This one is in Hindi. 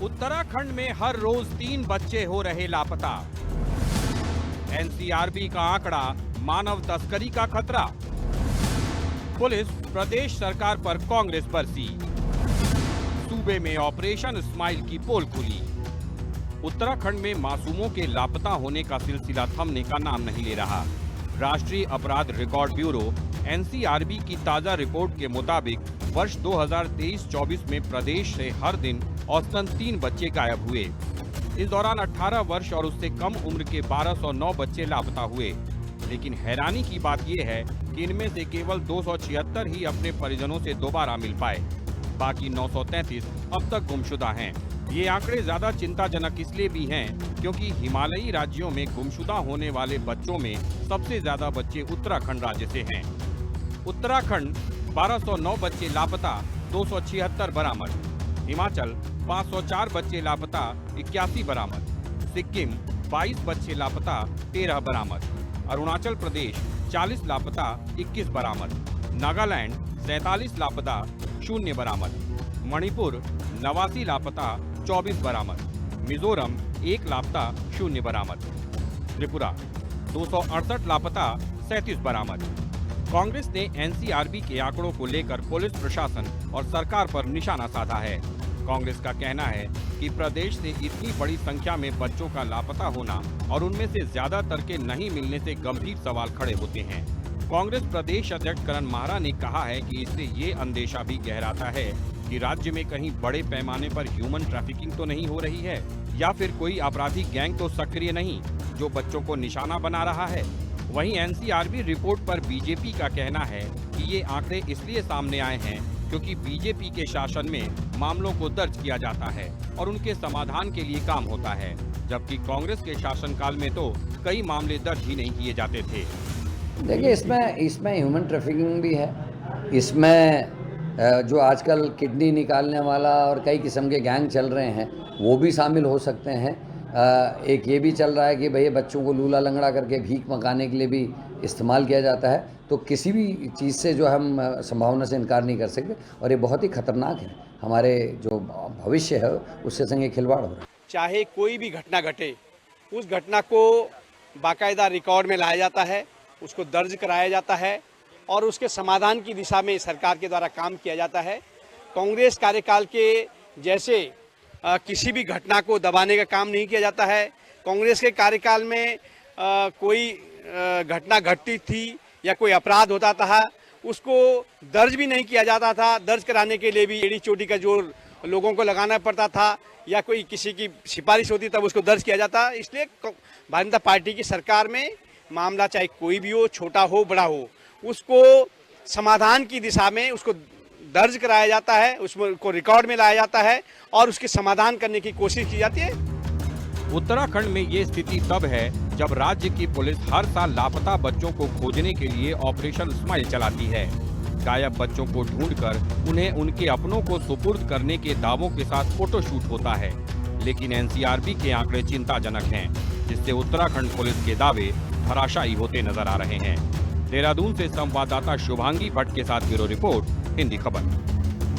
उत्तराखंड में हर रोज 3 बच्चे हो रहे लापता। एनसीआरबी का आंकड़ा, मानव तस्करी का खतरा। पुलिस प्रदेश सरकार पर कांग्रेस बरसी। सूबे में ऑपरेशन स्माइल की पोल खुली। उत्तराखंड में मासूमों के लापता होने का सिलसिला थमने का नाम नहीं ले रहा। राष्ट्रीय अपराध रिकॉर्ड ब्यूरो एनसीआरबी की ताजा रिपोर्ट के मुताबिक वर्ष 2023-24 में प्रदेश से हर दिन औसतन 3 बच्चे गायब हुए। इस दौरान 18 वर्ष और उससे कम उम्र के 1209 बच्चे लापता हुए। लेकिन हैरानी की बात यह है कि इनमें से केवल 276 ही अपने परिजनों से दोबारा मिल पाए। बाकी 933 अब तक गुमशुदा हैं। ये आंकड़े ज्यादा चिंताजनक इसलिए भी हैं क्योंकि हिमालयी राज्यों में गुमशुदा होने वाले बच्चों में सबसे ज्यादा बच्चे उत्तराखंड राज्य से हैं। उत्तराखंड 1209 बच्चे लापता, 276 बरामद। हिमाचल 504 बच्चे लापता, 81 बरामद। सिक्किम 22 बच्चे लापता, 13 बरामद। अरुणाचल प्रदेश 40 लापता, 21 बरामद। नागालैंड 47 लापता, 0 बरामद। मणिपुर 89 लापता, 24 बरामद। मिजोरम 1 लापता, 0 बरामद। त्रिपुरा 268 लापता, 37 बरामद। कांग्रेस ने एनसीआरबी के आंकड़ों को लेकर पुलिस प्रशासन और सरकार पर निशाना साधा है। कांग्रेस का कहना है कि प्रदेश से इतनी बड़ी संख्या में बच्चों का लापता होना और उनमें से ज्यादातर के नहीं मिलने से गंभीर सवाल खड़े होते हैं। कांग्रेस प्रदेश अध्यक्ष करण माहरा ने कहा है कि इससे ये अंदेशा भी गहराता है कि राज्य में कहीं बड़े पैमाने पर ह्यूमन ट्रैफिकिंग तो नहीं हो रही है या फिर कोई आपराधिक गैंग तो सक्रिय नहीं जो बच्चों को निशाना बना रहा है। वहीं एनसीआरबी रिपोर्ट पर बीजेपी का कहना है कि ये आंकड़े इसलिए सामने आए हैं क्योंकि बीजेपी के शासन में मामलों को दर्ज किया जाता है और उनके समाधान के लिए काम होता है, जबकि कांग्रेस के शासनकाल में तो कई मामले दर्ज ही नहीं किए जाते थे। देखिए, इसमें ह्यूमन ट्रैफिकिंग भी है। इसमें जो आजकल किडनी निकालने वाला और कई किस्म के गैंग चल रहे हैं वो भी शामिल हो सकते हैं। एक ये भी चल रहा है कि भैया बच्चों को लूला लंगड़ा करके भीख मकाने के लिए भी इस्तेमाल किया जाता है। तो किसी भी चीज़ से जो हम संभावना से इनकार नहीं कर सकते और ये बहुत ही खतरनाक है। हमारे जो भविष्य है उससे संगे खिलवाड़ हो रहा है। चाहे कोई भी घटना घटे, उस घटना को बाकायदा रिकॉर्ड में लाया जाता है, उसको दर्ज कराया जाता है और उसके समाधान की दिशा में सरकार के द्वारा काम किया जाता है। कांग्रेस कार्यकाल के जैसे किसी भी घटना को दबाने का काम नहीं किया जाता है। कांग्रेस के कार्यकाल में कोई घटना घटती थी या कोई अपराध होता था उसको दर्ज भी नहीं किया जाता था। दर्ज कराने के लिए भी एड़ी चोटी का जोर लोगों को लगाना पड़ता था या कोई किसी की सिफारिश होती तब उसको दर्ज किया जाता। इसलिए भारतीय जनता पार्टी की सरकार में मामला चाहे कोई भी हो, छोटा हो बड़ा हो, उसको समाधान की दिशा में उसको दर्ज कराया जाता है, उसको रिकॉर्ड में लाया जाता है और उसके समाधान करने की कोशिश की जाती है। उत्तराखंड में ये स्थिति तब है जब राज्य की पुलिस हर साल लापता बच्चों को खोजने के लिए ऑपरेशन स्माइल चलाती है। गायब बच्चों को ढूंढकर उन्हें उनके अपनों को सुपुर्द करने के दावों के साथ फोटोशूट होता है। लेकिन एनसीआरबी के आंकड़े चिंताजनक हैं, जिससे उत्तराखंड पुलिस के दावे धराशायी होते नजर आ रहे हैं। देहरादून से संवाददाता शुभांगी भट्ट के साथ ब्यूरो रिपोर्ट, हिंदी खबर।